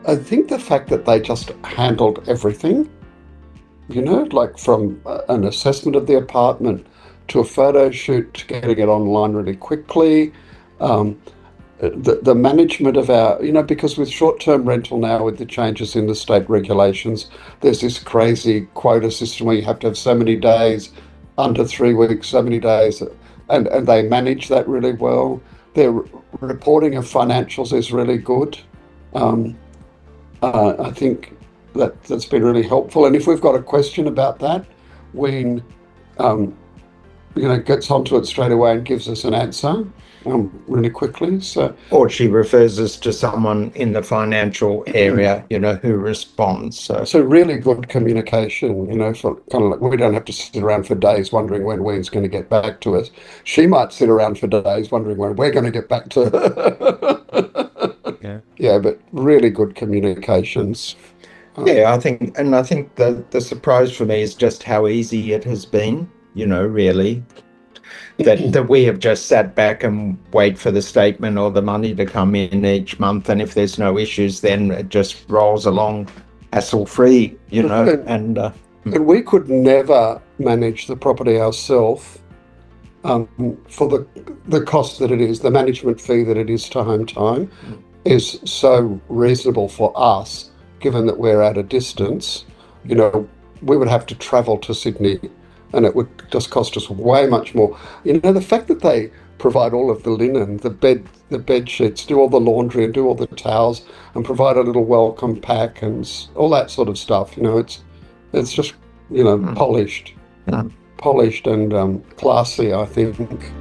I think the fact that they just handled everything, like from an assessment of the apartment to a photo shoot to getting it online really quickly. Um, the management of our, because with short-term rental now, with the changes in the state regulations, there's this crazy quota system where you have to have so many days, under 3 weeks, so many days, and they manage that really well. Their reporting of financials is really good. Um, I think that's been really helpful. And if we've got a question about that, Ween, um, gets onto it straight away and gives us an answer really quickly. So, Or she refers us to someone in the financial area, who responds. So, really good communication. For kind of like we don't have to sit around for days wondering when Ween's going to get back to us. She might sit around for days wondering when we're going to get back to her. yeah. Yeah, but really good communications. Yeah, I think the surprise for me is just how easy it has been, really. That we have just sat back and wait for the statement or the money to come in each month, and if there's no issues, then it just rolls along hassle free, and And we could never manage the property ourselves for the cost that it is. The management fee that it is to Hometime is so reasonable for us, given that we're at a distance. We would have to travel to Sydney, and it would just cost us way much more. The fact that they provide all of the linen, the bed sheets, do all the laundry and do all the towels, and provide a little welcome pack and all that sort of stuff. It's just polished, mm. polished and classy, I think.